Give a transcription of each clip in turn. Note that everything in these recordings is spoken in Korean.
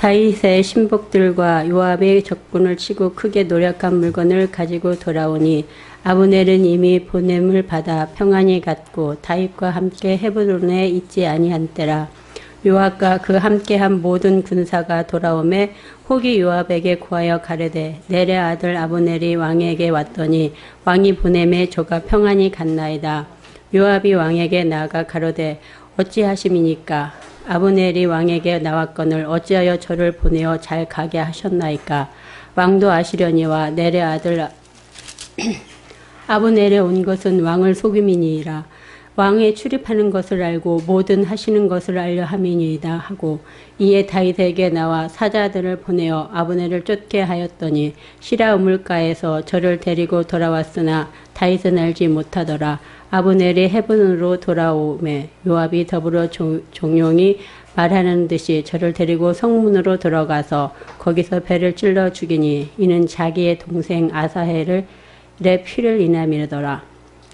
다윗의 신복들과 요압의 적군을 치고 크게 노력한 물건을 가지고 돌아오니 아브넬은 이미 보냄을 받아 평안히 갔고 다윗과 함께 헤브론에 있지 아니한 때라. 요압과 그 함께한 모든 군사가 돌아오매 혹이 요압에게 구하여 가르되 넬의 아들 아브넬이 왕에게 왔더니 왕이 보냄에 저가 평안히 갔나이다. 요압이 왕에게 나아가 가로되 어찌하심이니까? 아브넬이 왕에게 나왔거늘 어찌하여 저를 보내어 잘 가게 하셨나이까? 왕도 아시려니와 넬의 아들 아브넬에 온 것은 왕을 속임이니이다. 왕에 출입하는 것을 알고 모든 하시는 것을 알려 함이니이다 하고 이에 다윗에게 나와 사자들을 보내어 아브넬을 쫓게 하였더니 시라 우물가에서 저를 데리고 돌아왔으나 다윗은 알지 못하더라. 아브넬이 헤브론으로 돌아오매 요압이 더불어 종용이 말하는 듯이 저를 데리고 성문으로 들어가서 거기서 배를 찔러 죽이니 이는 자기의 동생 아사헬의 피를 인함이더라.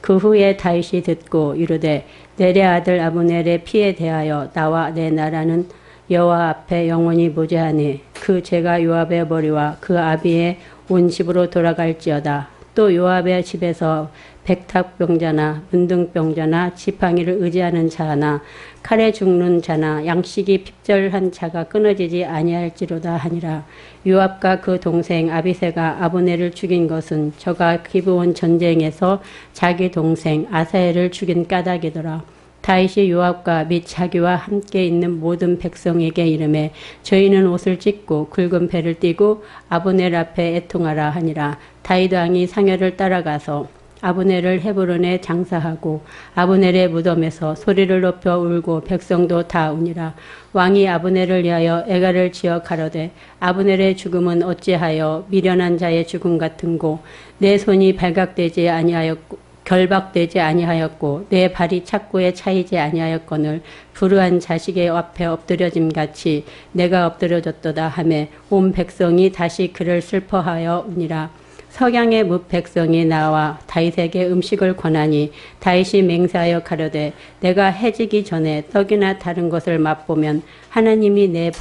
그 후에 다윗이 듣고 이르되 넬의 아들 아브넬의 피에 대하여 나와 내 나라는 여호와 앞에 영원히 무죄하니 그 죄가 요압의 머리와 그 아비의 온 집으로 돌아갈지어다. 또 요압의 집에서 백탁병자나 문둥병자나 지팡이를 의지하는 자나 칼에 죽는 자나 양식이 핍절한 자가 끊어지지 아니할지로다 하니라. 요압과 그 동생 아비새가 아브넬을 죽인 것은 저가 기브온 전쟁에서 자기 동생 아사헬을 죽인 까닭이더라. 다윗이 요압과 및 자기와 함께 있는 모든 백성에게 이르매 저희는 옷을 찢고 굵은 배를 띠고 아브넬 앞에 애통하라 하니라. 다윗 왕이 상여를 따라가서 아브넬을 헤브론에 장사하고 아브넬의 무덤에서 소리를 높여 울고 백성도 다 우니라. 왕이 아브넬을 위하여 애가를 지어 가로되 아브넬의 죽음은 어찌하여 미련한 자의 죽음 같은고 내 손이 발각되지 아니하였고 결박되지 아니하였고 내 발이 착고에 차이지 아니하였거늘 불의한 자식의 앞에 엎드려짐 같이 내가 엎드려졌도다 하매 온 백성이 다시 그를 슬퍼하여 우니라. 석양의 뭇 백성이 나와 다윗에게 음식을 권하니 다윗이 맹세하여 가로되 내가 해지기 전에 떡이나 다른 것을 맛보면 하나님이 내게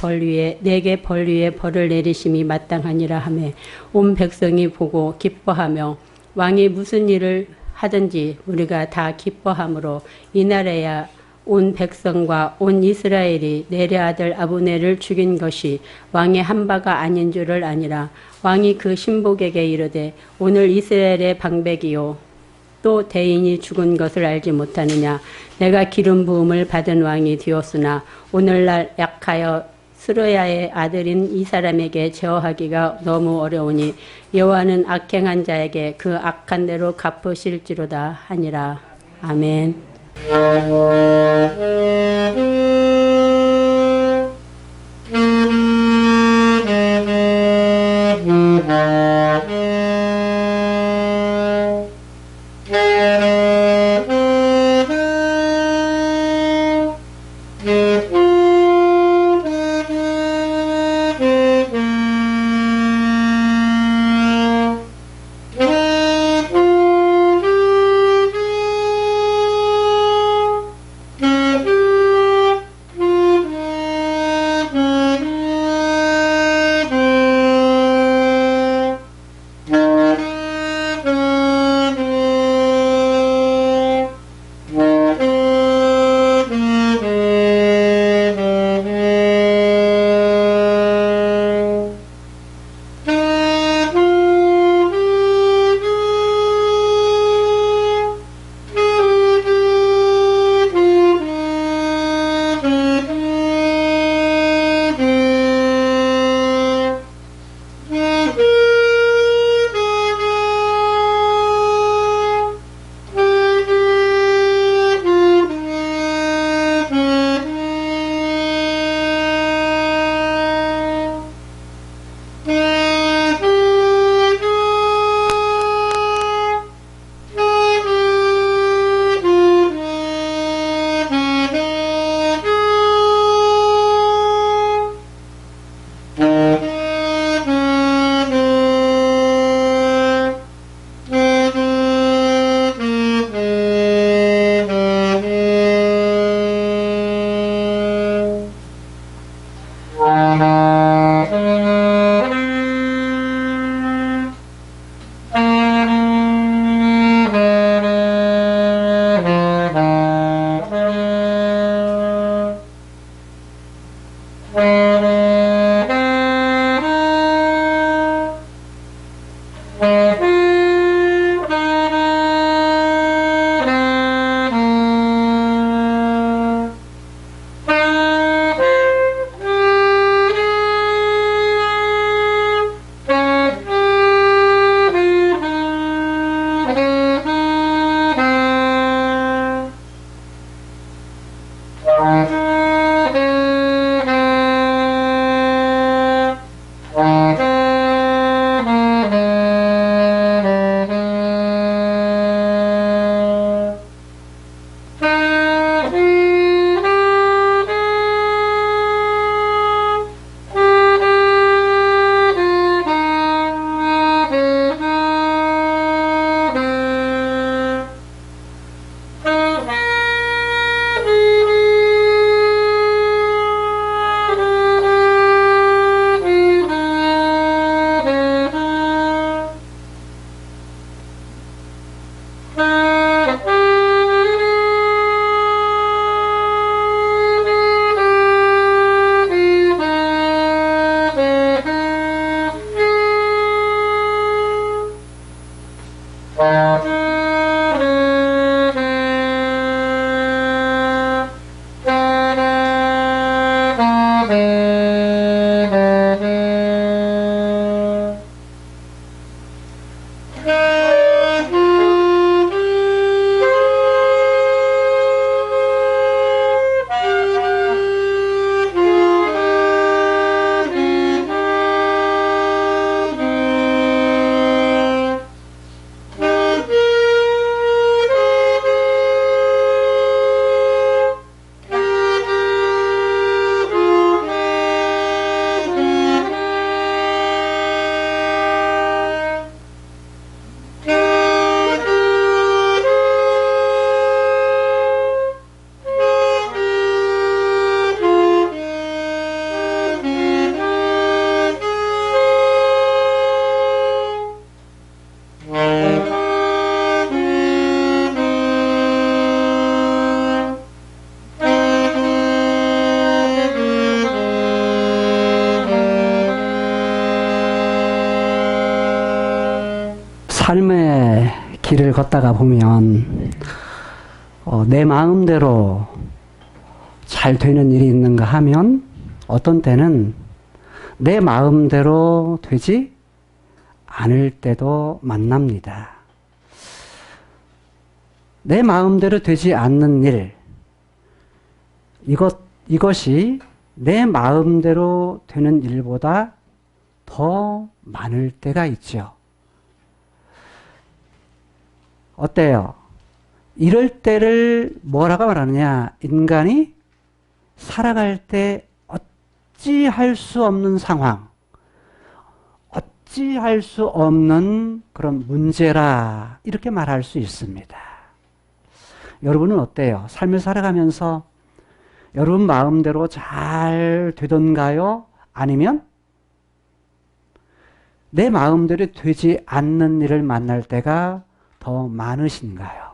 벌 위에 벌을 내리심이 마땅하니라 하매 온 백성이 보고 기뻐하며 왕이 무슨 일을 하든지 우리가 다 기뻐함으로 이날에야 온 백성과 온 이스라엘이 넬의 아들 아브넬을 죽인 것이 왕의 한 바가 아닌 줄을 아니라. 왕이 그 신복에게 이르되 오늘 이스라엘의 방백이요 또 대인이 죽은 것을 알지 못하느냐. 내가 기름 부음을 받은 왕이 되었으나 오늘날 약하여 스루야의 아들인 이 사람에게 제어하기가 너무 어려우니 여호와는 악행한 자에게 그 악한 대로 갚으실지로다 하니라. 아멘. 삶의 길을 걷다가 보면 내 마음대로 잘 되는 일이 있는가 하면 어떤 때는 내 마음대로 되지 않을 때도 만납니다. 내 마음대로 되지 않는 일, 이것이 내 마음대로 되는 일보다 더 많을 때가 있죠. 어때요? 이럴 때를 뭐라고 말하느냐? 인간이 살아갈 때 어찌할 수 없는 상황, 어찌할 수 없는 그런 문제라 이렇게 말할 수 있습니다. 여러분은 어때요? 삶을 살아가면서 여러분 마음대로 잘 되던가요? 아니면 내 마음대로 되지 않는 일을 만날 때가 더 많으신가요?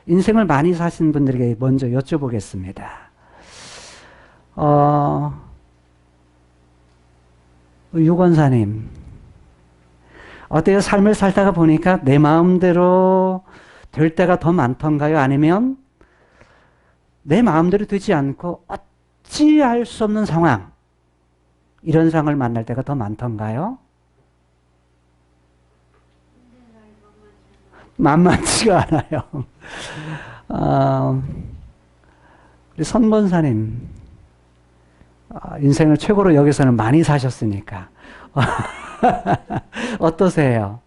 인생을 많이 사신 분들에게 먼저 여쭤보겠습니다. 유권사님, 어때요? 삶을 살다가 보니까 내 마음대로 될 때가 더 많던가요? 아니면 내 마음대로 되지 않고 어찌할 수 없는 상황, 이런 상황을 만날 때가 더 많던가요? 만만치가 않아요. 우리 선본사님, 인생을 최고로 여기서는 많이 사셨으니까 어떠세요?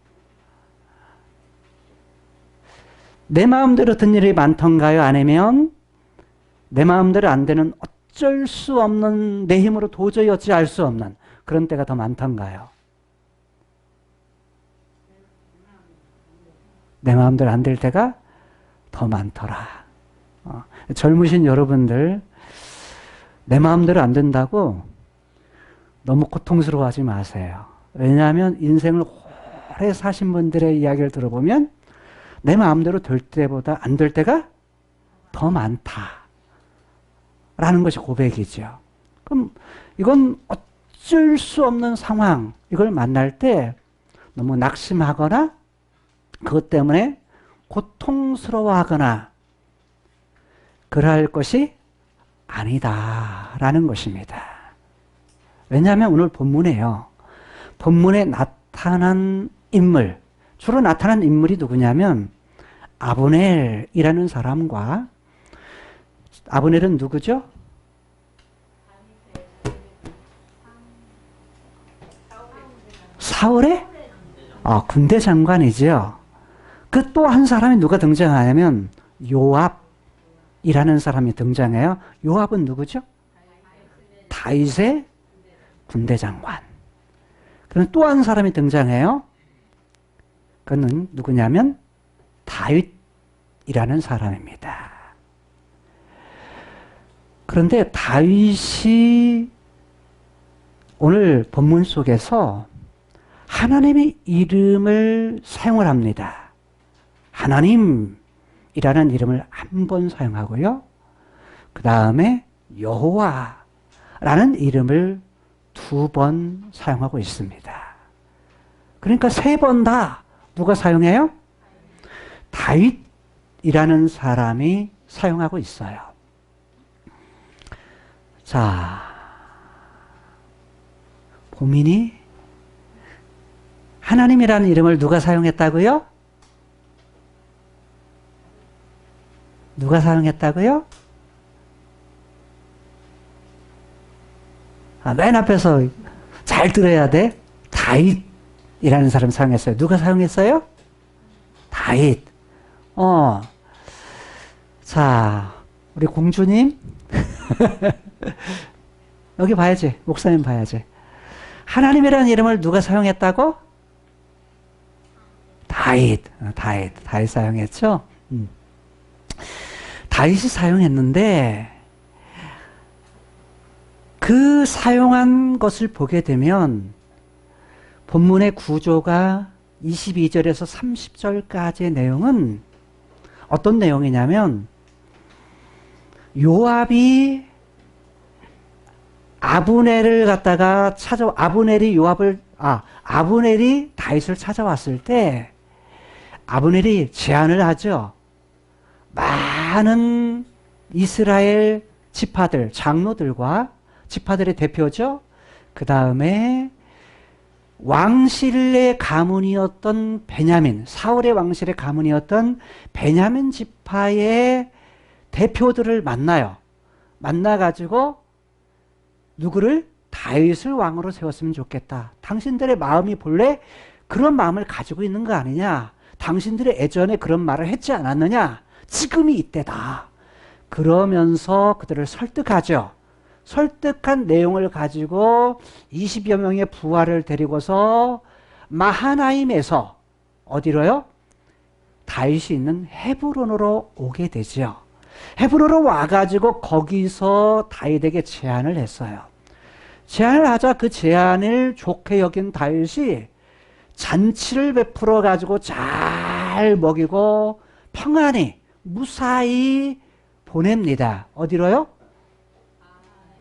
내 마음대로 된 일이 많던가요? 아니면 내 마음대로 안 되는 어쩔 수 없는, 내 힘으로 도저히 어찌할 수 없는 그런 때가 더 많던가요? 내 마음대로 안 될 때가 더 많더라. 젊으신 여러분들, 내 마음대로 안 된다고 너무 고통스러워하지 마세요. 왜냐하면 인생을 오래 사신 분들의 이야기를 들어보면 내 마음대로 될 때보다 안 될 때가 더 많다 라는 것이 고백이죠. 그럼 이건 어쩔 수 없는 상황, 이걸 만날 때 너무 낙심하거나 그것 때문에 고통스러워하거나 그럴 것이 아니다라는 것입니다. 왜냐하면 오늘 본문에요. 본문에 나타난 인물, 주로 나타난 인물이 누구냐면 아브넬이라는 사람과, 아브넬은 누구죠? 사울의 군대 장관이죠. 그 또 한 사람이 누가 등장하냐면 요압이라는 사람이 등장해요. 요압은 누구죠? 다윗의 군대 장관. 그럼 또 한 사람이 등장해요. 그는 누구냐면 다윗이라는 사람입니다. 그런데 다윗이 오늘 본문 속에서 하나님의 이름을 사용을 합니다. 하나님이라는 이름을 한 번 사용하고요. 그 다음에 여호와라는 이름을 2번 사용하고 있습니다. 그러니까 3번 다 누가 사용해요? 다윗이라는 사람이 사용하고 있어요. 자, 고민이 하나님이라는 이름을 누가 사용했다고요? 누가 사용했다고요? 맨 앞에서 잘 들어야 돼. 다윗이라는 사람 사용했어요. 누가 사용했어요? 다윗. 자, 우리 공주님. 여기 봐야지. 목사님 봐야지. 하나님이라는 이름을 누가 사용했다고? 다윗 사용했죠? 다윗이 사용했는데 그 사용한 것을 보게 되면 본문의 구조가 22절에서 30절까지의 내용은 어떤 내용이냐면 요압이 아브넬을 갖다가 아브넬이 요압을 아브넬이 다윗을 찾아왔을 때 아브넬이 제안을 하죠. 많은 이스라엘 지파들, 장로들과 지파들의 대표죠. 그 다음에 왕실의 가문이었던 베냐민, 사울의 왕실의 가문이었던 베냐민 지파의 대표들을 만나요. 만나가지고 누구를? 다윗을 왕으로 세웠으면 좋겠다. 당신들의 마음이 본래 그런 마음을 가지고 있는 거 아니냐? 당신들이 예전에 그런 말을 했지 않았느냐? 지금이 이때다. 그러면서 그들을 설득하죠. 설득한 내용을 가지고 20여 명의 부하를 데리고서 마하나임에서 어디로요? 다윗이 있는 헤브론으로 오게 되죠. 헤브론으로 와가지고 거기서 다윗에게 제안을 했어요. 제안을 하자 그 제안을 좋게 여긴 다윗이 잔치를 베풀어 가지고 잘 먹이고 평안히 무사히 보냅니다. 어디로요?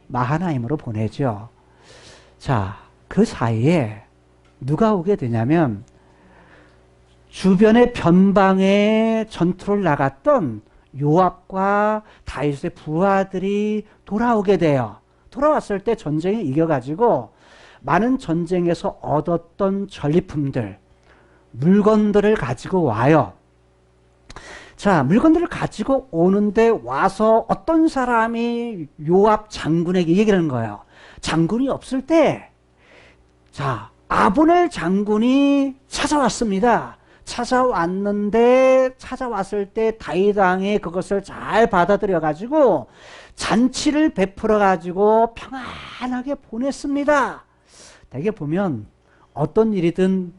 마하나임으로 보내죠. 자, 그 사이에 누가 오게 되냐면 주변의 변방에 전투를 나갔던 요압과 다윗의 부하들이 돌아오게 돼요. 돌아왔을 때 전쟁에 이겨가지고 많은 전쟁에서 얻었던 전리품들, 물건들을 가지고 와요. 자, 물건들을 가지고 오는데 와서 어떤 사람이 요압 장군에게 얘기를 하는 거예요. 장군이 없을 때, 자, 아브넬 장군이 찾아왔습니다. 찾아왔을 때 다윗 왕이 그것을 잘 받아들여 가지고 잔치를 베풀어 가지고 평안하게 보냈습니다. 대개 보면 어떤 일이든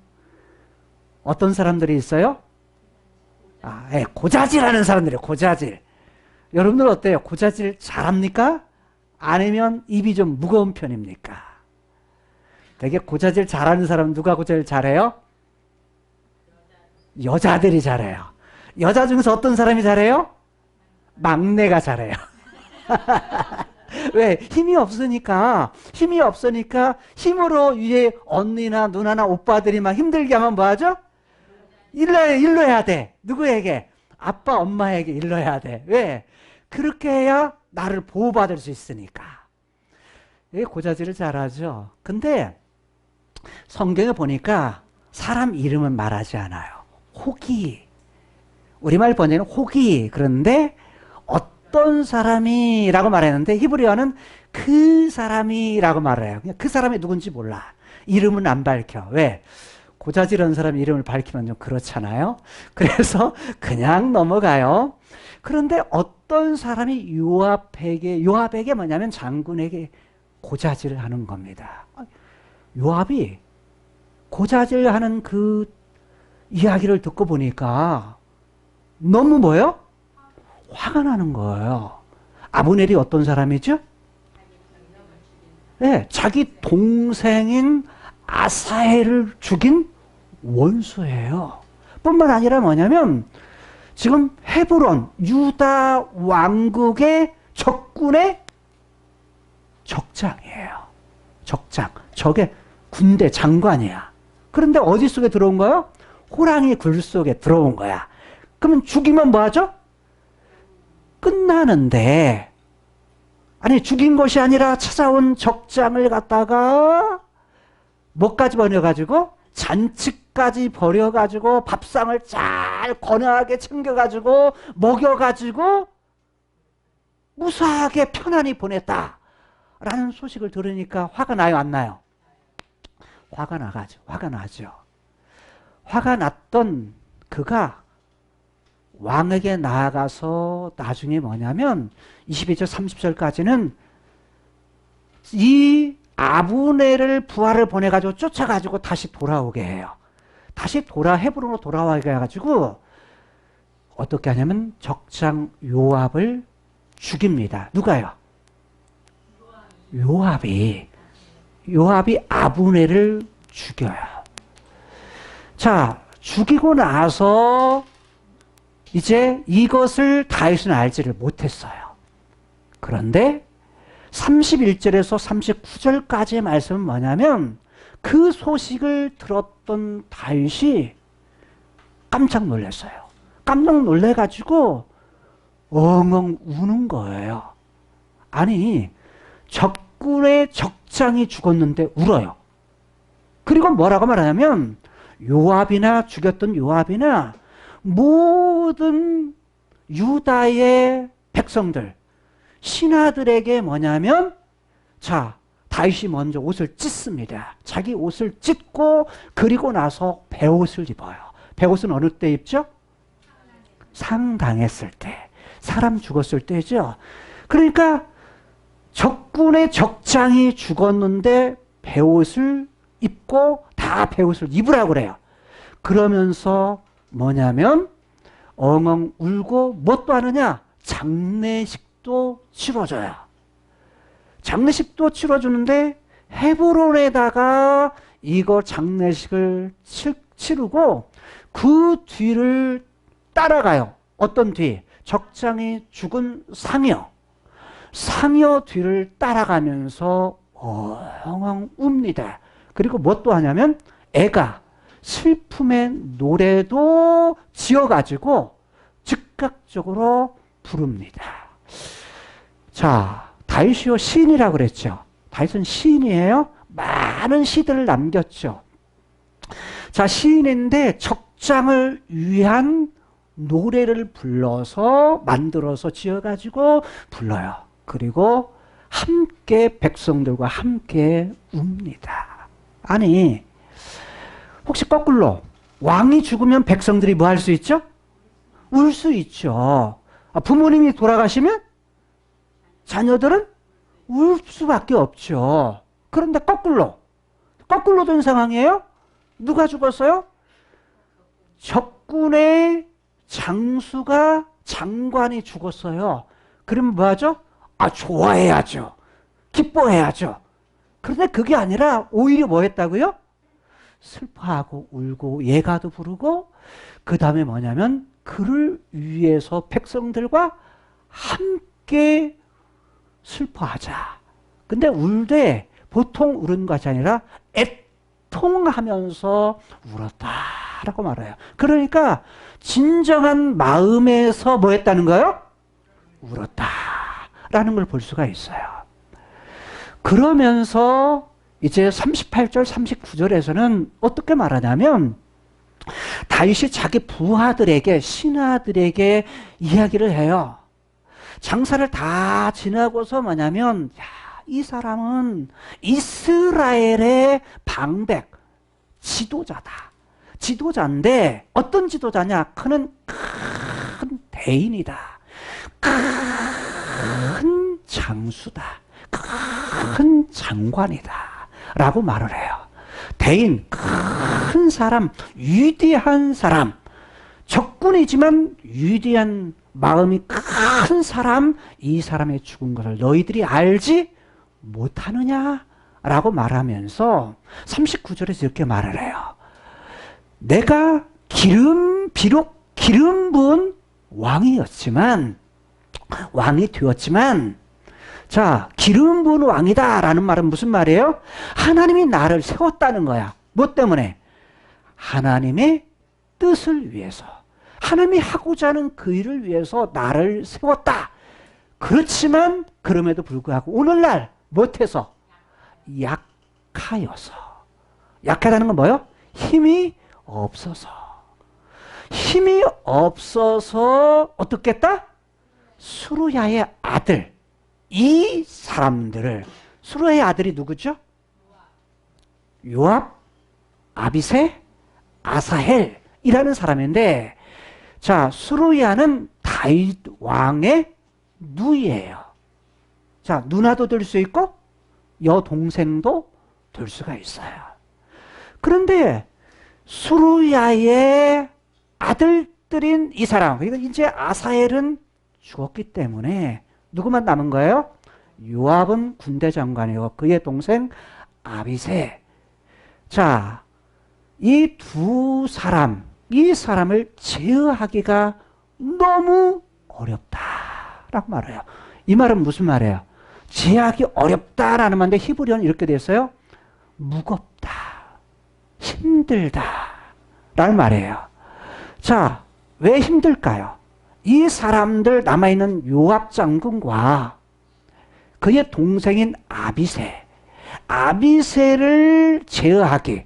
어떤 사람들이 있어요? 고자질하는 사람들이에요. 고자질. 여러분들 어때요? 고자질 잘합니까? 아니면 입이 좀 무거운 편입니까? 되게 고자질 잘하는 사람은 누가 고자질 잘해요? 여자들이 잘해요. 여자 중에서 어떤 사람이 잘해요? 막내가 잘해요. 왜? 힘이 없으니까 힘으로 위에 언니나 누나나 오빠들이 막 힘들게 하면 뭐하죠? 일러야 돼. 누구에게? 아빠, 엄마에게 일러야 돼. 왜? 그렇게 해야 나를 보호받을 수 있으니까. 이게 고자질을 잘하죠. 근데 성경에 보니까 사람 이름은 말하지 않아요. 호기. 우리말 번역은 호기. 그런데 어떤 사람이라고 말했는데 히브리어는 그 사람이라고 말해요. 그냥 그 사람이 누군지 몰라. 이름은 안 밝혀. 왜? 고자질한 사람 이름을 밝히면 좀 그렇잖아요. 그래서 그냥 넘어가요. 그런데 어떤 사람이 요압에게 뭐냐면 장군에게 고자질을 하는 겁니다. 요압이 고자질하는 그 이야기를 듣고 보니까 너무 뭐예요? 화가 나는 거예요. 아브넬이 어떤 사람이죠? 네, 자기 동생인 아사헬을 죽인 원수예요. 뿐만 아니라 뭐냐면 지금 헤브론 유다 왕국의 적군의 적장이에요. 적장. 적의 군대 장관이야. 그런데 어디 속에 들어온 거예요? 호랑이 굴 속에 들어온 거야. 그러면 죽이면 뭐하죠? 끝나는데, 아니 죽인 것이 아니라 찾아온 적장을 갖다가 뭐까지 버려가지고 잔치까지 버려가지고 밥상을 잘 건강하게 챙겨가지고 먹여가지고 무사하게 편안히 보냈다라는 소식을 들으니까 화가 나요, 안 나요? 화가 나죠. 화가 났던 그가 왕에게 나아가서 나중에 뭐냐면 22절 30절까지는 이 아브넬을 부하를 보내가지고 쫓아가지고 다시 돌아오게 해요. 다시 헤브론으로 돌아와게 해가지고 어떻게 하냐면 적장 요압을 죽입니다. 누가요? 요압이 아브넬을 죽여요. 자, 죽이고 나서 이제 이것을 다윗은 알지를 못했어요. 그런데 31절에서 39절까지의 말씀은 뭐냐면 그 소식을 들었던 다윗이 깜짝 놀랐어요. 깜짝 놀래가지고 엉엉 우는 거예요. 아니, 적군의 적장이 죽었는데 울어요. 그리고 뭐라고 말하냐면 요압이나 죽였던 요압이나 모든 유다의 백성들, 신하들에게 뭐냐면, 자, 다윗이 먼저 옷을 찢습니다. 자기 옷을 찢고 그리고 나서 베옷을 입어요. 베옷은 어느 때 입죠? 상당했을 때, 사람 죽었을 때죠. 그러니까 적군의 적장이 죽었는데 베옷을 입고 다 베옷을 입으라고 그래요. 그러면서 뭐냐면 엉엉 울고 뭣도 하느냐? 장례식도 치러줘요. 장례식도 치러주는데 헤브론에다가 이거 장례식을 치르고 그 뒤를 따라가요. 어떤 뒤? 적장이 죽은 상여 뒤를 따라가면서 엉엉 웁니다. 그리고 뭣도 하냐면 애가 슬픔의 노래도 지어가지고 즉각적으로 부릅니다. 자, 다윗이요 시인이라고 그랬죠. 다윗은 시인이에요. 많은 시들을 남겼죠. 자, 시인인데 적장을 위한 노래를 불러서 만들어서 지어가지고 불러요. 그리고 함께 백성들과 함께 웁니다. 아니, 혹시 거꾸로 왕이 죽으면 백성들이 뭐 할 수 있죠? 울 수 있죠. 부모님이 돌아가시면 자녀들은 울 수밖에 없죠. 그런데 거꾸로 된 상황이에요. 누가 죽었어요? 적군의 장수가 장관이 죽었어요. 그러면 뭐 하죠? 좋아해야죠. 기뻐해야죠. 그런데 그게 아니라 오히려 뭐 했다고요? 슬퍼하고 울고 예가도 부르고 그 다음에 뭐냐면 그를 위해서 백성들과 함께 슬퍼하자. 근데 울되 보통 우는 것이 아니라 애통하면서 울었다라고 말해요. 그러니까 진정한 마음에서 뭐 했다는 거예요? 울었다라는 걸 볼 수가 있어요. 그러면서 이제 38절, 39절에서는 어떻게 말하냐면 다윗이 자기 부하들에게, 신하들에게 이야기를 해요. 장사를 다 지나고서 뭐냐면, 이 사람은 이스라엘의 방백, 지도자다. 지도자인데 어떤 지도자냐? 그는 큰 대인이다. 큰 장수다. 큰 장관이다. 라고 말을 해요. 대인, 큰 사람, 위대한 사람, 적군이지만 위대한 마음이 큰 사람, 이 사람의 죽은 것을 너희들이 알지 못하느냐? 라고 말하면서 39절에서 이렇게 말을 해요. 내가 비록 기름 부은 왕이 되었지만, 자, 기름 부은 왕이다 라는 말은 무슨 말이에요? 하나님이 나를 세웠다는 거야. 뭐 때문에? 하나님의 뜻을 위해서, 하나님이 하고자 하는 그 일을 위해서 나를 세웠다. 그렇지만 그럼에도 불구하고 오늘날 못해서 약하여서. 약하다는 건 뭐예요? 힘이 없어서 어떻게 했다? 수루야의 아들, 이 사람들을, 수루야의 아들이 누구죠? 요압, 아비새, 아사헬이라는 사람인데, 자, 수루야는 다윗 왕의 누이예요. 자, 누나도 될 수 있고 여동생도 될 수가 있어요. 그런데 수루야의 아들들인 이 사람, 그러니까 이제 아사헬은 죽었기 때문에 누구만 남은 거예요? 요압은 군대 장관이고 그의 동생 아비새. 자, 이 두 사람, 이 사람을 제어하기가 너무 어렵다라고 말해요. 이 말은 무슨 말이에요? 제어하기 어렵다라는 말인데 히브리어는 이렇게 돼 있어요. 무겁다. 힘들다라는 말이에요. 자, 왜 힘들까요? 이 사람들 남아있는 요압 장군과 그의 동생인 아비새를 제어하기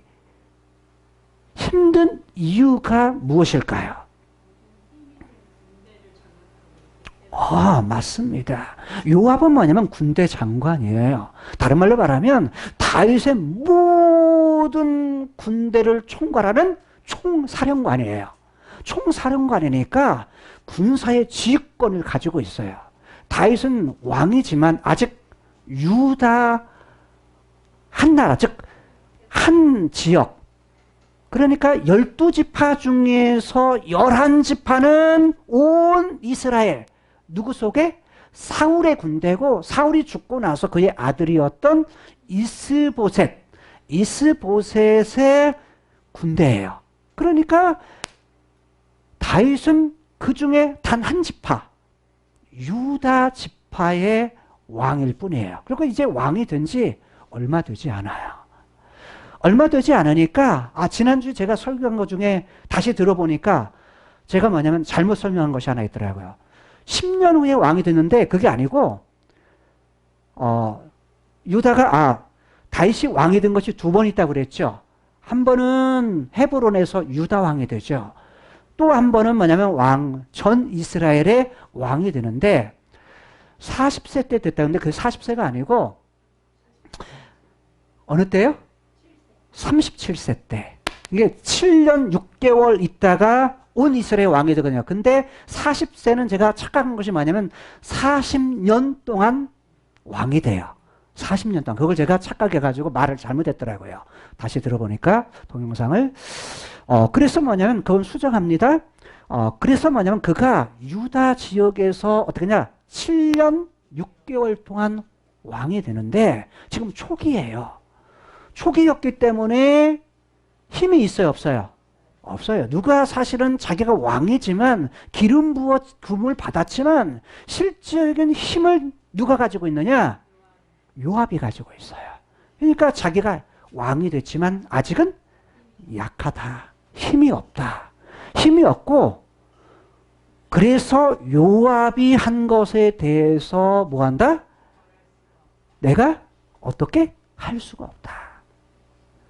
힘든 이유가 무엇일까요? 맞습니다. 요압은 뭐냐면 군대 장관이에요. 다른 말로 말하면 다윗의 모든 군대를 총괄하는 총사령관이에요. 총사령관이니까 군사의 지휘권을 가지고 있어요. 다윗은 왕이지만 아직 유다 한 나라, 즉 한 지역, 그러니까 12지파 중에서 11지파는 온 이스라엘, 누구 속에? 사울의 군대고, 사울이 죽고 나서 그의 아들이었던 이스보셋의 군대예요. 그러니까 다윗은 그 중에 단 한 지파, 유다 지파의 왕일 뿐이에요. 그리고 이제 왕이 된 지 얼마 되지 않아요. 얼마 되지 않으니까, 지난주에 제가 설교한 것 중에 다시 들어보니까 제가 뭐냐면 잘못 설명한 것이 하나 있더라고요. 10년 후에 왕이 됐는데 그게 아니고, 다윗이 왕이 된 것이 두 번 있다고 그랬죠. 한 번은 헤브론에서 유다 왕이 되죠. 또 한 번은 뭐냐면 전 이스라엘의 왕이 되는데 40세 때 됐다는데 그 40세가 아니고 어느 때요? 37세 때. 이게 7년 6개월 있다가 온 이스라엘 왕이 되거든요. 근데 40세는 제가 착각한 것이 뭐냐면 40년 동안 왕이 돼요. 40년 동안. 그걸 제가 착각해가지고 말을 잘못했더라고요. 다시 들어보니까 동영상을. 그래서 뭐냐면 그건 수정합니다. 그래서 뭐냐면 그가 유다 지역에서 어떻게 하냐 7년 6개월 동안 왕이 되는데 지금 초기예요. 초기였기 때문에 힘이 있어요, 없어요? 없어요. 누가 사실은 자기가 왕이지만 기름 부어 금을 받았지만 실질적인 힘을 누가 가지고 있느냐? 요압이 가지고 있어요. 그러니까 자기가 왕이 됐지만 아직은 약하다. 힘이 없다. 힘이 없고 그래서 요압이 한 것에 대해서 뭐 한다? 내가 어떻게 할 수가 없다.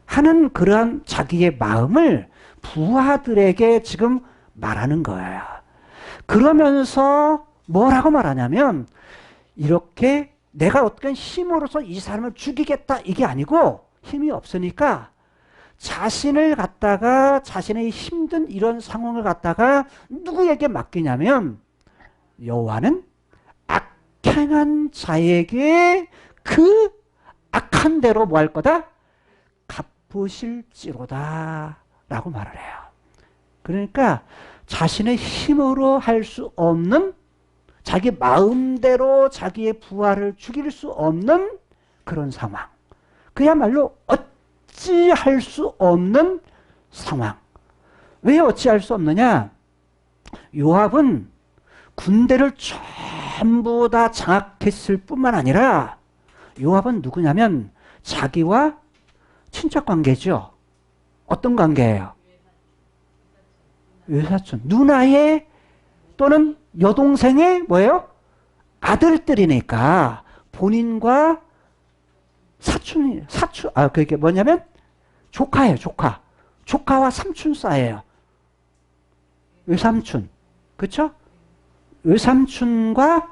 하는 그러한 자기의 마음을 부하들에게 지금 말하는 거예요. 그러면서 뭐라고 말하냐면 이렇게 내가 어떤 힘으로서 이 사람을 죽이겠다 이게 아니고 힘이 없으니까 자신을 갖다가 자신의 힘든 이런 상황을 갖다가 누구에게 맡기냐면 여호와는 악행한 자에게 그 악한 대로 뭐 할 거다? 갚으실지로다 라고 말을 해요. 그러니까 자신의 힘으로 할 수 없는 자기 마음대로 자기의 부하를 죽일 수 없는 그런 상황. 그야말로 어찌할 수 없는 상황. 왜 어찌할 수 없느냐? 요압은 군대를 전부 다 장악했을 뿐만 아니라 요압은 누구냐면 자기와 친척 관계죠. 어떤 관계예요? 외사촌. 누나의 또는 여동생의 뭐예요? 아들들이니까 본인과 그게 뭐냐면 조카예요, 조카. 조카와 삼촌 사이예요. 외삼촌. 그쵸? 외삼촌과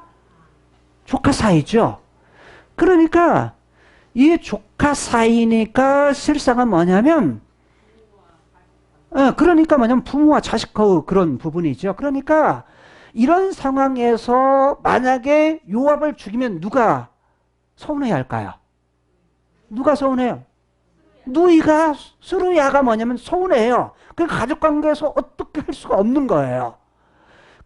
조카 사이죠. 그러니까 이 조카 사이니까 실상은 뭐냐면 그러니까 뭐냐면 부모와 자식의 그런 부분이죠. 그러니까 이런 상황에서 만약에 요압을 죽이면 누가 서운해야 할까요? 누가 서운해요? 누이가 스루야가 뭐냐면 서운해요. 그 가족관계에서 어떻게 할 수가 없는 거예요.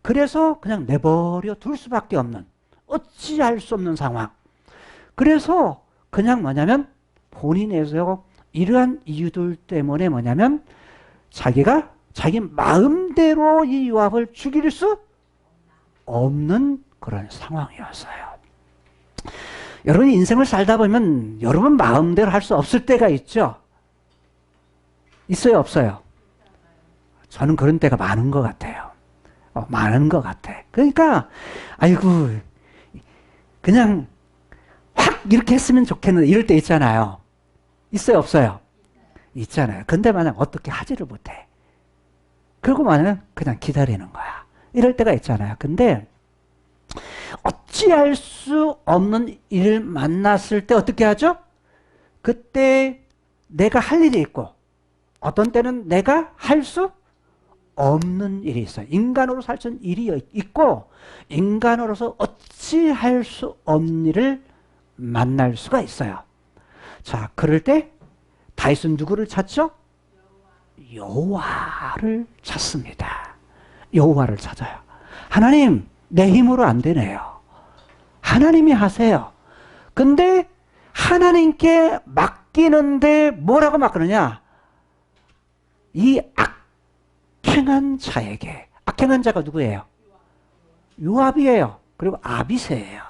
그래서 그냥 내버려 둘 수밖에 없는 어찌할 수 없는 상황. 그래서 그냥 뭐냐면 본인에서 이러한 이유들 때문에 뭐냐면 자기가 자기 마음대로 이 요압을 죽일 수 없는 그런 상황이었어요. 여러분이 인생을 살다 보면 여러분 마음대로 할 수 없을 때가 있죠. 있어요, 없어요? 저는 그런 때가 많은 것 같아요. 많은 것 같아. 그러니까, 아이고, 그냥 확 이렇게 했으면 좋겠는데, 이럴 때 있잖아요. 있어요, 없어요? 있잖아요. 근데 만약 어떻게 하지를 못해. 그러고 만약 그냥 기다리는 거야. 이럴 때가 있잖아요. 근데, 어찌할 수 없는 일을 만났을 때 어떻게 하죠? 그때 내가 할 일이 있고, 어떤 때는 내가 할 수 없는 일이 있어요. 인간으로 살 수 있는 일이 있고, 인간으로서 어찌할 수 없는 일을 만날 수가 있어요. 자, 그럴 때 다윗은 누구를 찾죠? 여호와를 찾습니다. 여호와를 찾아요. 하나님, 내 힘으로 안 되네요. 하나님이 하세요. 근데 하나님께 맡기는데 뭐라고 맡기느냐? 이 악행한 자에게. 악행한 자가 누구예요? 요압이에요. 그리고 아비새예요.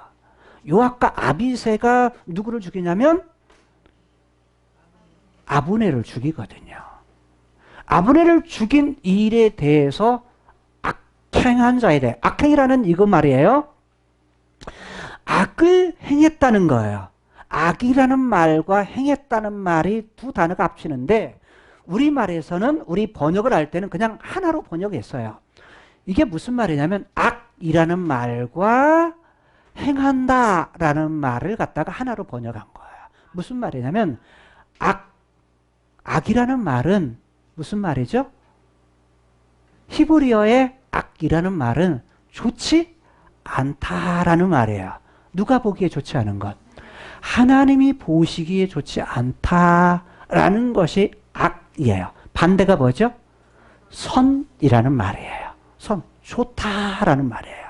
요압과 아비새가 누구를 죽이냐면 아브넬을 죽이거든요. 아브넬을 죽인 일에 대해서 악행한 자에 대해, 악행이라는 이거 말이에요. 악을 행했다는 거예요. 악이라는 말과 행했다는 말이 두 단어가 합치는데, 우리말에서는 우리 번역을 할 때는 그냥 하나로 번역했어요. 이게 무슨 말이냐면 악이라는 말과 행한다라는 말을 갖다가 하나로 번역한 거예요. 무슨 말이냐면 악이라는 말은 무슨 말이죠? 히브리어의 악이라는 말은 좋지 않다라는 말이에요. 누가 보기에 좋지 않은 것? 하나님이 보시기에 좋지 않다라는 것이 악이에요. 반대가 뭐죠? 선이라는 말이에요. 선, 좋다라는 말이에요.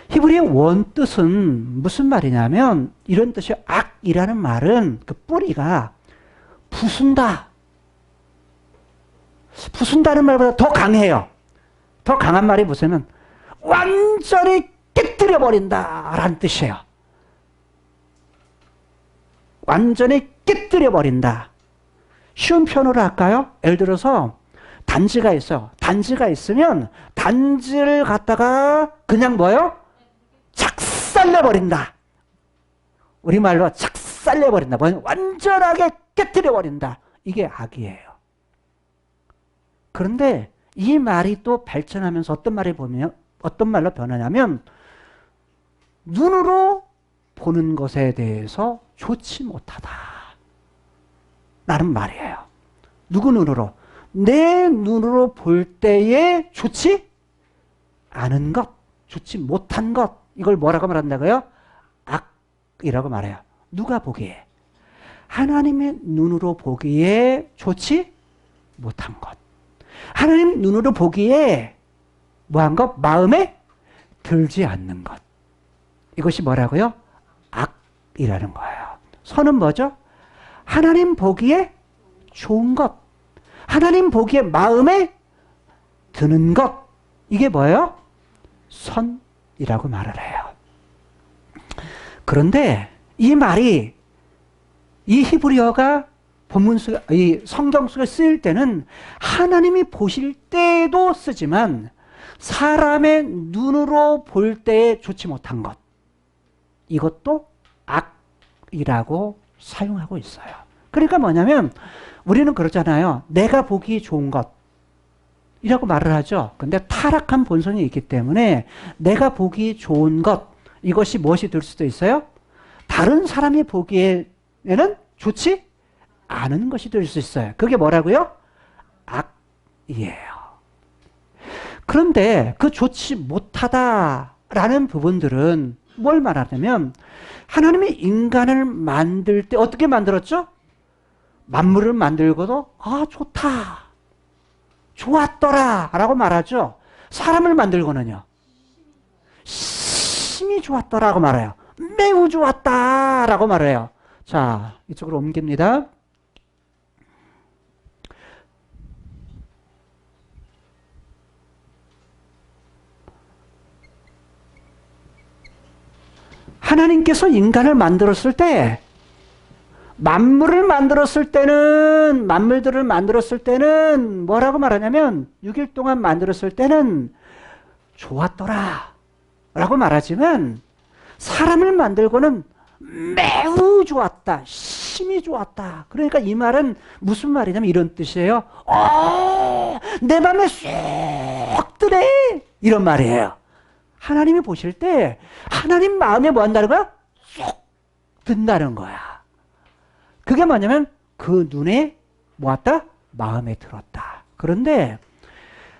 히브리의 원뜻은 무슨 말이냐면 이런 뜻이요. 악이라는 말은 그 뿌리가 부순다. 부순다는 말보다 더 강해요. 더 강한 말이 무엇이냐면 완전히 깨뜨려 버린다 라는 뜻이에요. 완전히 깨뜨려 버린다. 쉬운 표현으로 할까요? 예를 들어서 단지가 있어요. 단지가 있으면 단지를 갖다가 그냥 뭐요? 작살내 버린다. 우리말로 작살내 버린다. 완전하게 깨뜨려 버린다. 이게 악이에요. 그런데 이 말이 또 발전하면서 어떤 말로 변하냐면 눈으로 보는 것에 대해서 좋지 못하다 라는 말이에요. 누구 눈으로? 내 눈으로 볼 때에 좋지 않은 것, 좋지 못한 것, 이걸 뭐라고 말한다고요? 악이라고 말해요. 누가 보기에? 하나님의 눈으로 보기에 좋지 못한 것. 하나님 눈으로 보기에 뭐한 것? 마음에 들지 않는 것. 이것이 뭐라고요? 악이라는 거예요. 선은 뭐죠? 하나님 보기에 좋은 것. 하나님 보기에 마음에 드는 것. 이게 뭐예요? 선이라고 말을 해요. 그런데 이 말이 이 히브리어가 이 성경 속에 쓰일 때는 하나님이 보실 때도 쓰지만 사람의 눈으로 볼 때에 좋지 못한 것, 이것도 악이라고 사용하고 있어요. 그러니까 뭐냐면 우리는 그러잖아요. 내가 보기 좋은 것 이라고 말을 하죠. 근데 타락한 본성이 있기 때문에 내가 보기 좋은 것, 이것이 무엇이 될 수도 있어요? 다른 사람이 보기에는 좋지 않은 것이 될 수 있어요. 그게 뭐라고요? 악이에요. 그런데 그 좋지 못하다라는 부분들은 뭘 말하냐면 하나님이 인간을 만들 때 어떻게 만들었죠? 만물을 만들고도 좋다, 좋았더라 라고 말하죠. 사람을 만들고는요, 심히 좋았더라고 말해요. 매우 좋았다라고 말해요. 자, 이쪽으로 옮깁니다. 하나님께서 인간을 만들었을 때 만물들을 만들었을 때는 뭐라고 말하냐면 6일 동안 만들었을 때는 좋았더라 라고 말하지만 사람을 만들고는 매우 좋았다, 심히 좋았다. 그러니까 이 말은 무슨 말이냐면 이런 뜻이에요. 내 맘에 쏙 드네, 이런 말이에요. 하나님이 보실 때 하나님 마음에 뭐 한다는 거야? 쏙 든다는 거야. 그게 뭐냐면 그 눈에 뭐 왔다? 마음에 들었다. 그런데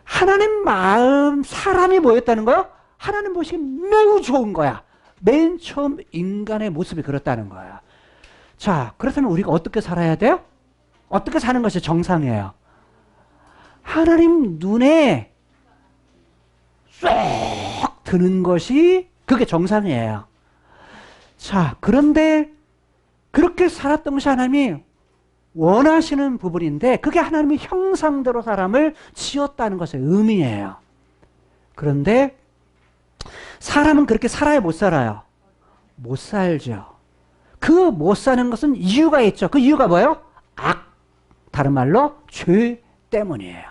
하나님 마음, 사람이 뭐였다는 거야? 하나님 보시기 매우 좋은 거야. 맨 처음 인간의 모습이 그렇다는 거야. 자, 그렇다면 우리가 어떻게 살아야 돼요? 어떻게 사는 것이 정상이에요? 하나님 눈에 쏙 드는 것이 그게 정상이에요. 자, 그런데 그렇게 살았던 것이 하나님이 원하시는 부분인데 그게 하나님의 형상대로 사람을 지었다는 것의 의미예요. 그런데 사람은 그렇게 살아요, 못 살아요? 못 살죠. 그 못 사는 것은 이유가 있죠. 그 이유가 뭐예요? 악. 다른 말로 죄 때문이에요.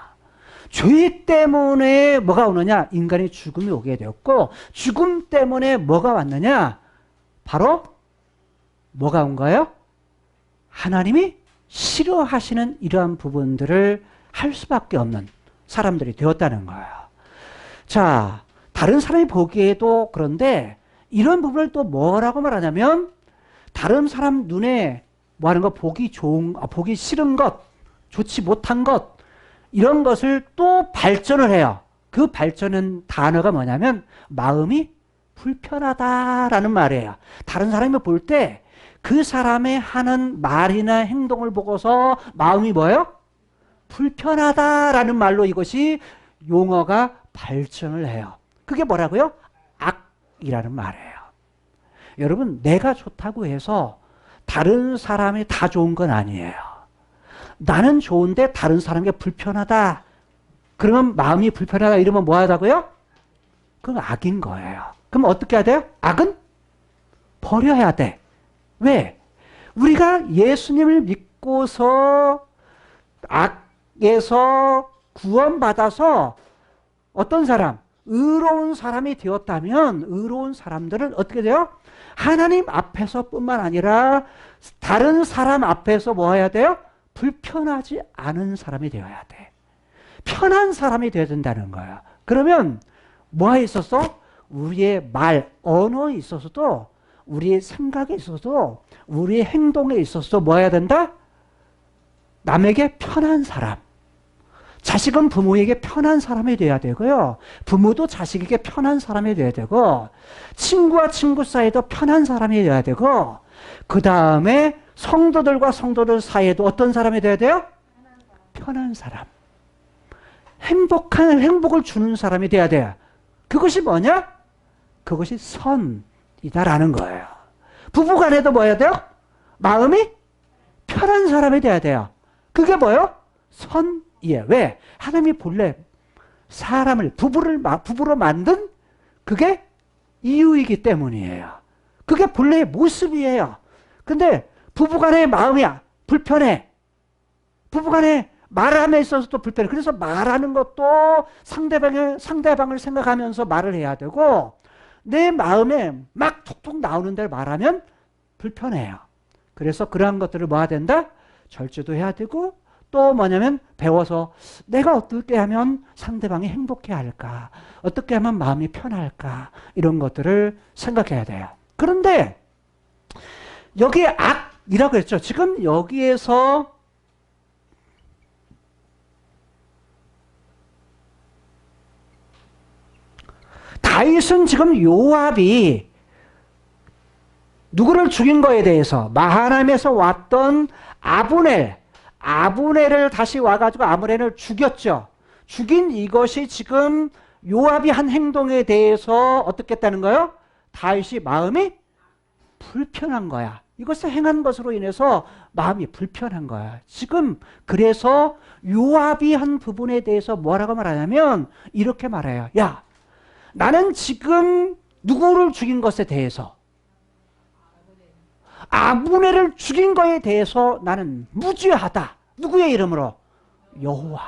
죄 때문에 뭐가 오느냐? 인간의 죽음이 오게 되었고, 죽음 때문에 뭐가 왔느냐? 바로 뭐가 온 거예요? 하나님이 싫어하시는 이러한 부분들을 할 수밖에 없는 사람들이 되었다는 거예요. 자, 다른 사람이 보기에도 그런데 이런 부분을 또 뭐라고 말하냐면 다른 사람 눈에 뭐 하는 거 보기 싫은 것, 좋지 못한 것, 이런 것을 또 발전을 해요. 그 발전은 단어가 뭐냐면 마음이 불편하다라는 말이에요. 다른 사람이 볼 때 그 사람의 하는 말이나 행동을 보고서 마음이 뭐예요? 불편하다라는 말로 이것이 용어가 발전을 해요. 그게 뭐라고요? 악이라는 말이에요. 여러분, 내가 좋다고 해서 다른 사람이 다 좋은 건 아니에요. 나는 좋은데 다른 사람에게 불편하다. 그러면 마음이 불편하다 이러면 뭐 하다고요? 그건 악인 거예요. 그럼 어떻게 해야 돼요? 악은 버려야 돼. 왜? 우리가 예수님을 믿고서 악에서 구원받아서 어떤 사람? 의로운 사람이 되었다면 의로운 사람들은 어떻게 돼요? 하나님 앞에서 뿐만 아니라 다른 사람 앞에서 뭐 해야 돼요? 불편하지 않은 사람이 되어야 돼. 편한 사람이 되어야 된다는 거야. 그러면 뭐에 있어서? 우리의 말, 언어에 있어서도 우리의 생각에 있어서도 우리의 행동에 있어서도 뭐 해야 된다? 남에게 편한 사람. 자식은 부모에게 편한 사람이 돼야 되고요. 부모도 자식에게 편한 사람이 돼야 되고, 친구와 친구 사이도 편한 사람이 돼야 되고, 그 다음에 성도들과 성도들 사이에도 어떤 사람이 돼야 돼요? 편한 사람. 행복을 주는 사람이 돼야 돼요. 그것이 뭐냐? 그것이 선이다라는 거예요. 부부간에도 뭐 해야 돼요? 마음이 편한 사람이 돼야 돼요. 그게 뭐예요? 선이에요. 왜? 하나님이 본래 사람을 부부로 만든 그게 이유이기 때문이에요. 그게 본래의 모습이에요. 근데 부부간의 마음이 불편해. 부부간에 말함에 있어서도 불편해. 그래서 말하는 것도 상대방을 생각하면서 말을 해야 되고, 내 마음에 막 툭툭 나오는 대로 말하면 불편해요. 그래서 그러한 것들을 뭐 해야 된다? 절제도 해야 되고, 또 뭐냐면 배워서 내가 어떻게 하면 상대방이 행복해 할까? 어떻게 하면 마음이 편할까? 이런 것들을 생각해야 돼요. 그런데 여기에 악이라고 했죠. 지금 여기에서 다윗은 지금 요압이 누구를 죽인 거에 대해서 마하나임에서 왔던 아브넬을 다시 와가지고 아브넬을 죽였죠. 죽인 이것이 지금 요압이 한 행동에 대해서 어떻게 했다는 거예요? 다윗이 마음이 불편한 거야. 이것을 행한 것으로 인해서 마음이 불편한 거야. 지금 그래서 요압이 한 부분에 대해서 뭐라고 말하냐면 이렇게 말해요. 야, 나는 지금 누구를 죽인 것에 대해서 아브넬을 죽인 거에 대해서 나는 무죄하다. 누구의 이름으로? 여호와.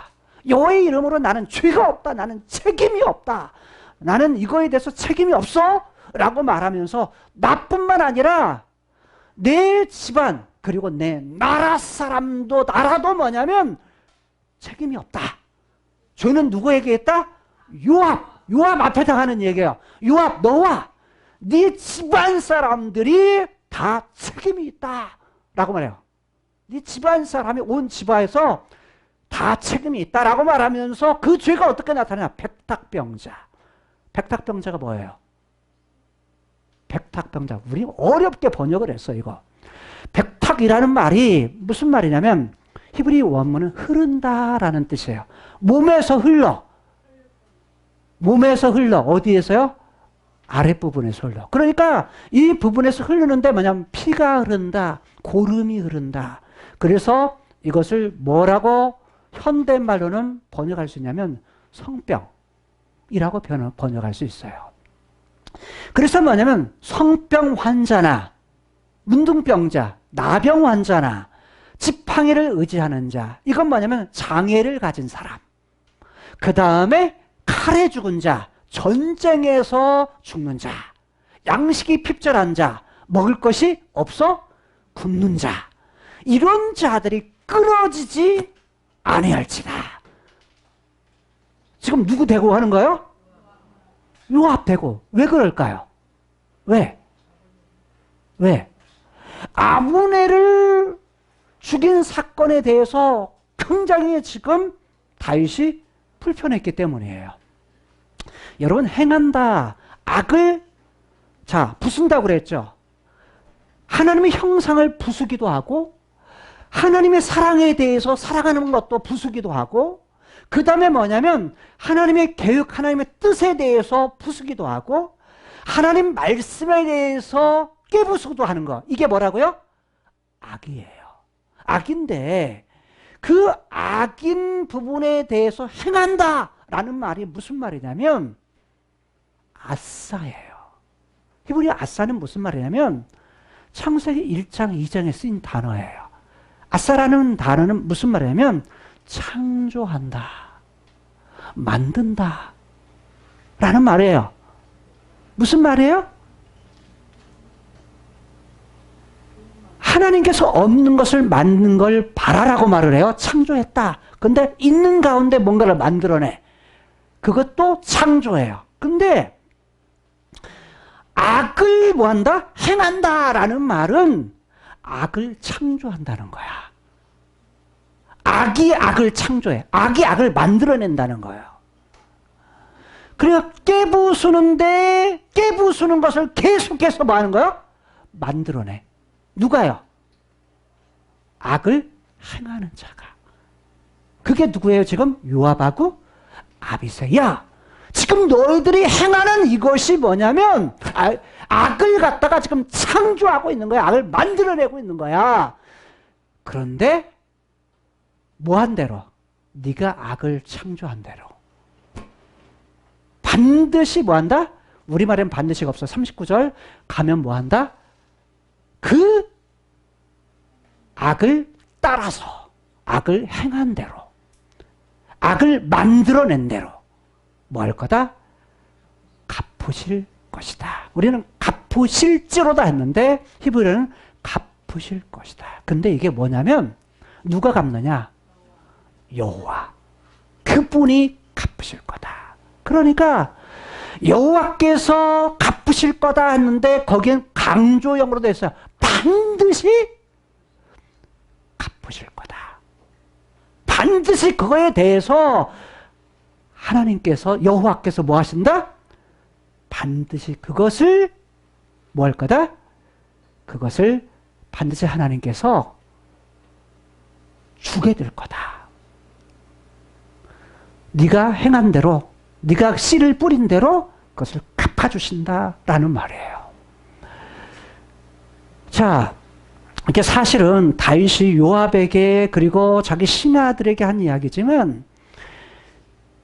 여호와의 이름으로 나는 죄가 없다. 나는 책임이 없다. 나는 이거에 대해서 책임이 없어 라고 말하면서 나뿐만 아니라 내 집안 그리고 내 나라 사람도 나라도 뭐냐면 책임이 없다. 죄는 누구에게 있다? 요압 앞에다 하는 얘기예요. 요압 너와 네 집안 사람들이 다 책임이 있다 라고 말해요. 네 집안 사람이 온 집안에서 다 책임이 있다라고 말하면서 그 죄가 어떻게 나타나냐? 백탁병자. 백탁병자가 뭐예요? 백탁병자. 우리 어렵게 번역을 했어 이거. 백탁이라는 말이 무슨 말이냐면 히브리 원문은 흐른다라는 뜻이에요. 몸에서 흘러. 몸에서 흘러. 어디에서요? 아랫부분에서 흘러. 그러니까 이 부분에서 흐르는데 뭐냐면 피가 흐른다. 고름이 흐른다. 그래서 이것을 뭐라고 현대말로는 번역할 수 있냐면 성병이라고 번역할 수 있어요. 그래서 뭐냐면 성병 환자나 문둥병자, 나병 환자나 지팡이를 의지하는 자, 이건 뭐냐면 장애를 가진 사람. 그 다음에 칼에 죽은 자, 전쟁에서 죽는 자, 양식이 핍절한 자, 먹을 것이 없어 굶는 자, 이런 자들이 끊어지지 아니할지라. 지금 누구 대고 하는 거예요? 요압 대고. 왜 그럴까요? 왜? 아브넬을 죽인 사건에 대해서 굉장히 지금 다윗이 불편했기 때문이에요. 여러분, 행한다, 악을 부순다고 그랬죠. 하나님의 형상을 부수기도 하고 하나님의 사랑에 대해서 살아가는 것도 부수기도 하고, 그 다음에 뭐냐면 하나님의 계획, 하나님의 뜻에 대해서 부수기도 하고, 하나님 말씀에 대해서 깨부수기도 하는 거. 이게 뭐라고요? 악이에요. 악인데 그 악인 부분에 대해서 행한다 라는 말이 무슨 말이냐면 아싸예요. 히브리 아싸는 무슨 말이냐면 창세기 1장 2장에 쓰인 단어예요. 아싸라는 단어는 무슨 말이냐면 창조한다, 만든다 라는 말이에요. 무슨 말이에요? 하나님께서 없는 것을 만든 걸 바라라고 말을 해요. 창조했다. 근데 있는 가운데 뭔가를 만들어내. 그것도 창조예요. 근데 악을 뭐한다? 행한다 라는 말은 악을 창조한다는 거야. 악이 악을 창조해. 악이 악을 만들어낸다는 거예요. 그래서 깨부수는데 깨부수는 것을 계속해서 뭐 하는 거예요? 만들어내. 누가요? 악을 행하는 자가. 그게 누구예요? 지금 요압하고 아비새야. 지금 너희들이 행하는 이것이 뭐냐면 악을 갖다가 지금 창조하고 있는 거야. 악을 만들어내고 있는 거야. 그런데 뭐한 대로? 네가 악을 창조한 대로 반드시 뭐한다? 우리말엔 반드시가 없어. 39절 가면 뭐한다? 그 악을 따라서 악을 행한 대로 악을 만들어낸 대로 뭐 할 거다? 갚으실 것이다. 우리는 갚으실지로다 했는데 히브리어는 갚으실 것이다. 근데 이게 뭐냐면 누가 갚느냐? 여호와. 그분이 갚으실 거다. 그러니까 여호와께서 갚으실 거다 했는데 거기엔 강조형으로 되어 있어요. 반드시 갚으실 거다. 반드시 그거에 대해서 하나님께서, 여호와께서 뭐 하신다? 반드시 그것을 뭐 할 거다? 그것을 반드시 하나님께서 주게 될 거다. 네가 행한 대로, 네가 씨를 뿌린 대로 그것을 갚아주신다라는 말이에요. 자, 이게 사실은 다윗이 요압에게 그리고 자기 신하들에게 한 이야기지만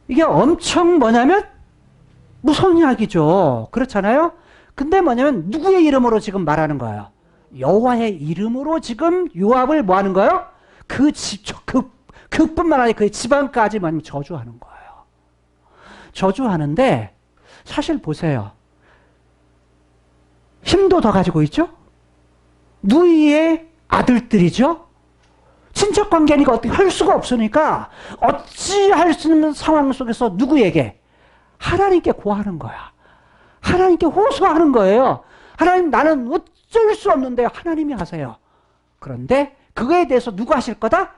이게 엄청 뭐냐면 무서운 이야기죠. 그렇잖아요? 근데 뭐냐면 누구의 이름으로 지금 말하는 거예요? 여호와의 이름으로 지금 요압을 뭐 하는 거예요? 그뿐만 아니라 그 집안까지 저주하는 거예요. 저주하는데 사실 보세요. 힘도 더 가지고 있죠? 누이의 아들들이죠? 친척 관계니까 어떻게 할 수가 없으니까 어찌 할 수 있는 상황 속에서 누구에게? 하나님께 고하는 거야. 하나님께 호소하는 거예요. 하나님, 나는 어쩔 수 없는데 하나님이 하세요. 그런데 그거에 대해서 누가 하실 거다?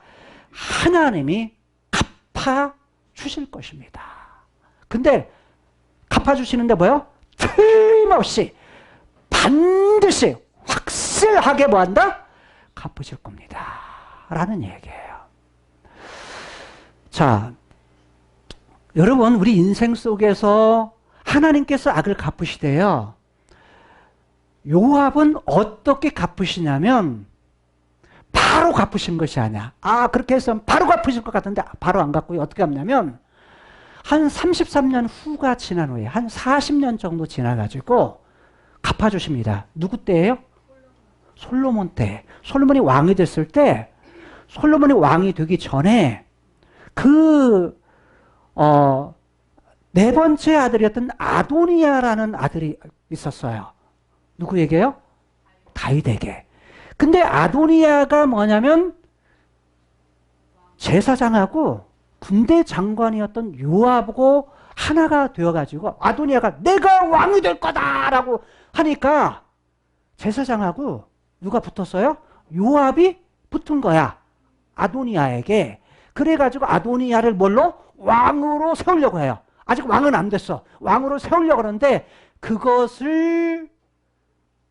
하나님이 갚아주실 것입니다. 근데 갚아주시는데 뭐요? 틀림없이 반드시 확실하게 뭐한다? 갚으실 겁니다. 라는 얘기예요. 자, 여러분, 우리 인생 속에서 하나님께서 악을 갚으시대요. 요압은 어떻게 갚으시냐면 바로 갚으신 것이 아니야. 그렇게 해서 바로 갚으실 것 같은데 바로 안 갚고요. 어떻게 갚냐면 한 33년 후가 지난 후에 한 40년 정도 지나가지고 갚아주십니다. 누구 때예요? 솔로몬 때. 솔로몬이 왕이 됐을 때, 솔로몬이 왕이 되기 전에 네 번째 아들이었던 아도니아라는 아들이 있었어요. 누구에게요? 다윗에게. 근데 아도니아가 뭐냐면 제사장하고 군대 장관이었던 요압하고 하나가 되어가지고 아도니아가 내가 왕이 될 거다라고 하니까 제사장하고 누가 붙었어요? 요압이 붙은 거야. 아도니아에게. 그래가지고 아도니아를 뭘로? 왕으로 세우려고 해요. 아직 왕은 안 됐어. 왕으로 세우려고 하는데 그것을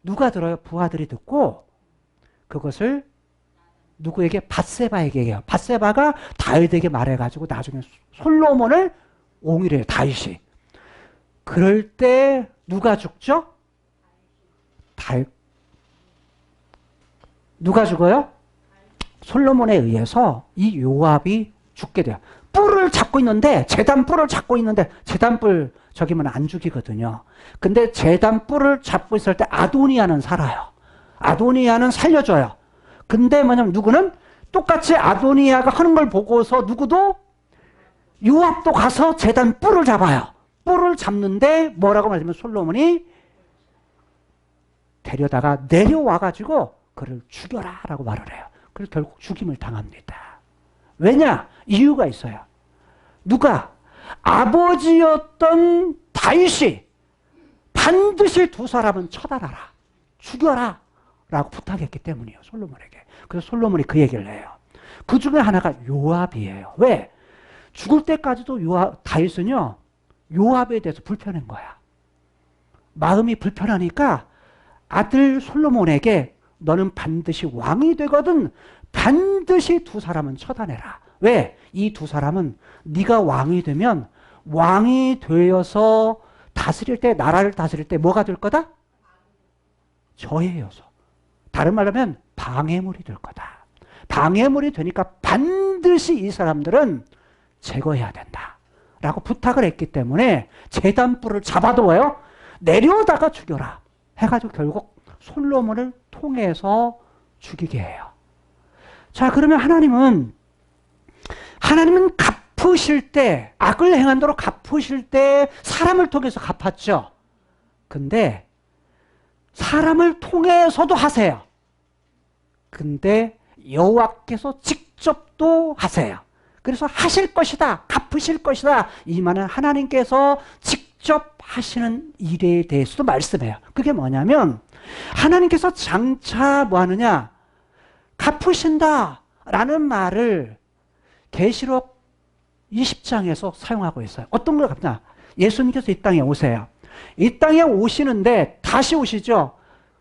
누가 들어요? 부하들이 듣고 그것을 누구에게? 밧세바에게 해요. 밧세바가 다윗에게 말해가지고 나중에 솔로몬을 옹이래요. 다윗이. 그럴 때 누가 죽죠? 누가 죽어요? 솔로몬에 의해서 이 요압이 죽게 돼요. 뿔을 잡고 있는데, 제단 뿔을 잡고 있는데, 제단 뿔 저기면 안 죽이거든요. 근데 제단 뿔을 잡고 있을 때 아도니아는 살아요. 아도니아는 살려줘요. 근데 뭐냐면 누구는 똑같이 아도니아가 하는 걸 보고서 누구도 요압도 가서 제단 뿔을 잡아요. 뿔을 잡는데 뭐라고 말하면 솔로몬이 데려다가 내려와가지고 그를 죽여라 라고 말을 해요. 그래서 결국 죽임을 당합니다. 왜냐? 이유가 있어요. 누가? 아버지였던 다윗이 반드시 두 사람은 처단하라. 죽여라. 라고 부탁했기 때문이에요. 솔로몬에게. 그래서 솔로몬이 그 얘기를 해요. 그 중에 하나가 요압이에요. 왜? 죽을 때까지도 다윗은요. 요압에 대해서 불편한 거야. 마음이 불편하니까 아들 솔로몬에게 너는 반드시 왕이 되거든 반드시 두 사람은 처단해라. 왜? 이 두 사람은 네가 왕이 되면 왕이 되어서 다스릴 때, 나라를 다스릴 때 뭐가 될 거다? 저해 요소. 다른 말로 하면 방해물이 될 거다. 방해물이 되니까 반드시 이 사람들은 제거해야 된다. 라고 부탁을 했기 때문에 제단뿔을 잡아둬요. 내려다가 죽여라. 해가지고 결국 솔로몬을 통해서 죽이게 해요. 자, 그러면 하나님은 갚으실 때, 악을 행한 대로 갚으실 때 사람을 통해서 갚았죠. 근데 사람을 통해서도 하세요. 근데 여호와께서 직접도 하세요. 그래서 하실 것이다, 갚으실 것이다, 이 말은 하나님께서 직접 하시는 일에 대해서도 말씀해요. 그게 뭐냐면 하나님께서 장차 뭐 하느냐? 갚으신다 라는 말을 계시록 20장에서 사용하고 있어요. 어떤 걸 갚냐? 예수님께서 이 땅에 오세요. 이 땅에 오시는데 다시 오시죠.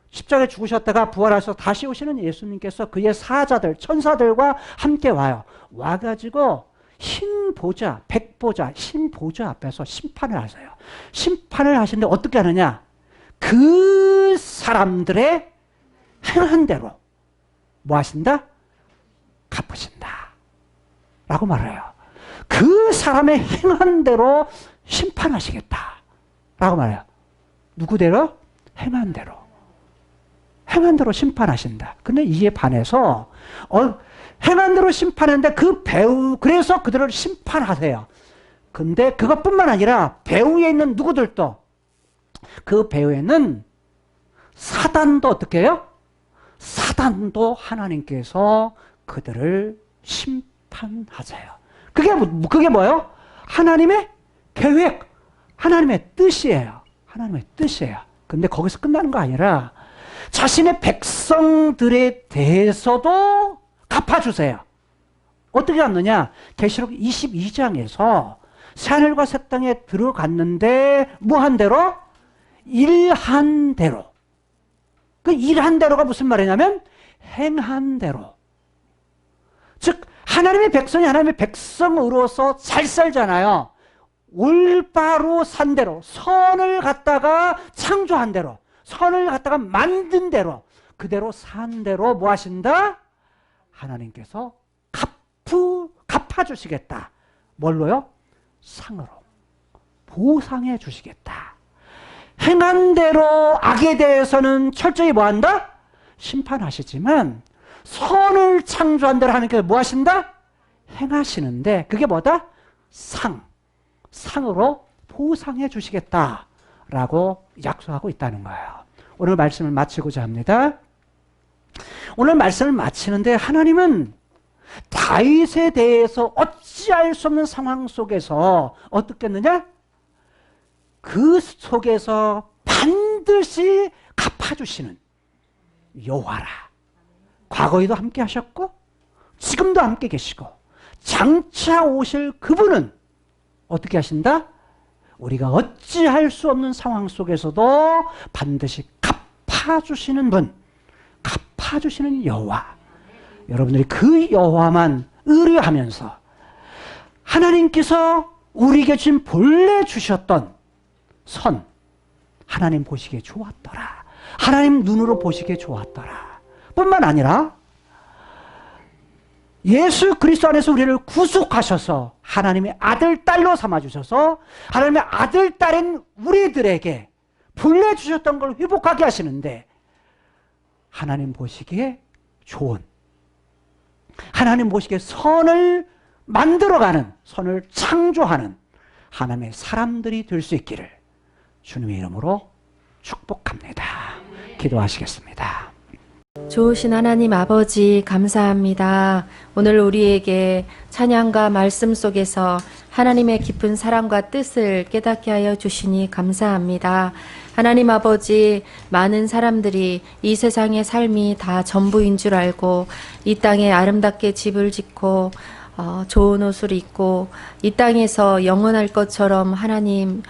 십자가에 죽으셨다가 부활하셔서 다시 오시는 예수님께서 그의 사자들, 천사들과 함께 와요. 와가지고 흰 보좌, 백보좌, 흰 보좌 앞에서 심판을 하세요. 심판을 하시는데 어떻게 하느냐? 그 사람들의 행한 대로 뭐 하신다? 갚으신다. 라고 말해요. 그 사람의 행한 대로 심판하시겠다. 라고 말해요. 누구대로? 행한 대로. 행한 대로 심판하신다. 근데 이에 반해서 행한 대로 심판하는데 그래서 그들을 심판하세요. 근데 그것뿐만 아니라 배후에 있는 누구들도, 그 배후에는 사단도 어떻게 해요? 사단도 하나님께서 그들을 심판하세요. 그게 뭐예요? 하나님의 계획, 하나님의 뜻이에요. 하나님의 뜻이에요. 근데 거기서 끝나는 거 아니라 자신의 백성들에 대해서도 갚아주세요. 어떻게 갚느냐? 계시록 22장에서 새하늘과 새 땅에 들어갔는데 무한 대로? 일한 대로. 그 일한 대로가 무슨 말이냐면 행한 대로. 즉 하나님의 백성이 하나님의 백성으로서 잘 살잖아요. 올바로 산 대로, 선을 갖다가 창조한 대로, 선을 갖다가 만든 대로, 그대로 산 대로 뭐 하신다? 하나님께서 갚아주시겠다. 뭘로요? 상으로. 보상해 주시겠다. 행한 대로 악에 대해서는 철저히 뭐 한다? 심판하시지만 선을 창조한 대로 하나님께서 뭐 하신다? 행하시는데 그게 뭐다? 상으로 보상해 주시겠다라고 약속하고 있다는 거예요. 오늘 말씀을 마치고자 합니다. 오늘 말씀을 마치는데 하나님은 다윗에 대해서 어찌할 수 없는 상황 속에서 어떻게 했느냐? 그 속에서 반드시 갚아주시는 여호와라. 과거에도 함께 하셨고 지금도 함께 계시고 장차 오실 그분은 어떻게 하신다? 우리가 어찌할 수 없는 상황 속에서도 반드시 갚아주시는 분, 갚아주시는 여호와. 여러분들이 그 여호와만 의뢰하면서 하나님께서 우리에게 지금 본래 주셨던 선, 하나님 보시기에 좋았더라. 하나님 눈으로 보시기에 좋았더라. 뿐만 아니라 예수 그리스도 안에서 우리를 구속하셔서 하나님의 아들, 딸로 삼아주셔서 하나님의 아들, 딸인 우리들에게 본래 주셨던 걸 회복하게 하시는데 하나님 보시기에 좋은, 하나님 보시기에 선을 만들어가는, 선을 창조하는 하나님의 사람들이 될 수 있기를 주님의 이름으로 축복합니다. 기도하시겠습니다. 좋으신 하나님 아버지 감사합니다. 오늘 우리에게 찬양과 말씀 속에서 하나님의 깊은 사랑과 뜻을 깨닫게 하여 주시니 감사합니다. 하나님 아버지, 많은 사람들이 이 세상의 삶이 다 전부인 줄 알고 이 땅에 아름답게 집을 짓고 좋은 옷을 입고 이 땅에서 영원할 것처럼 하나님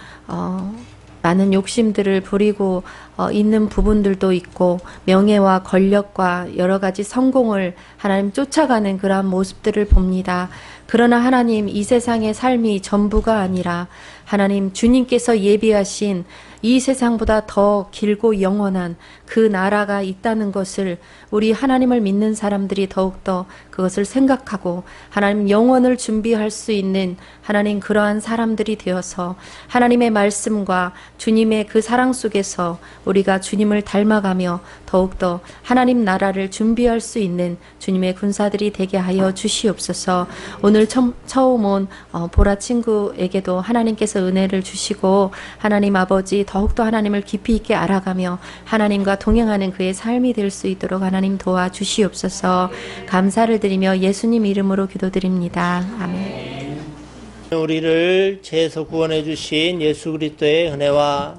많은 욕심들을 부리고 있는 부분들도 있고 명예와 권력과 여러 가지 성공을 하나님 쫓아가는 그러한 모습들을 봅니다. 그러나 하나님, 이 세상의 삶이 전부가 아니라 하나님 주님께서 예비하신 이 세상보다 더 길고 영원한 그 나라가 있다는 것을 우리 하나님을 믿는 사람들이 더욱더 그것을 생각하고 하나님 영원을 준비할 수 있는 하나님 그러한 사람들이 되어서 하나님의 말씀과 주님의 그 사랑 속에서 우리가 주님을 닮아가며 더욱더 하나님 나라를 준비할 수 있는 주님의 군사들이 되게 하여 주시옵소서. 오늘 처음 온 보라 친구에게도 하나님께서 은혜를 주시고 하나님 아버지 더욱더 하나님을 깊이 있게 알아가며 하나님과 동행하는 그의 삶이 될 수 있도록 하나님 도와주시옵소서. 감사를 드리며 예수님 이름으로 기도드립니다. 아멘. 우리를 죄에서 구원해 주신 예수 그리스도의 은혜와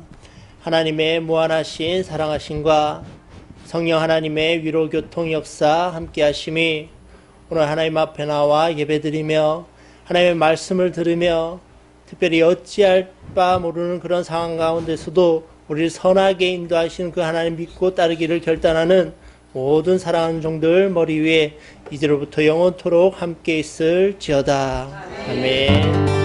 하나님의 무한하신 사랑하심과 성령 하나님의 위로 교통 역사 함께 하심이 오늘 하나님 앞에 나와 예배드리며 하나님의 말씀을 들으며 특별히 어찌할 바 모르는 그런 상황 가운데서도 우리를 선하게 인도하시는 그 하나님 믿고 따르기를 결단하는 모든 사랑하는 종들 머리 위에 이제로부터 영원토록 함께 있을지어다. 아멘.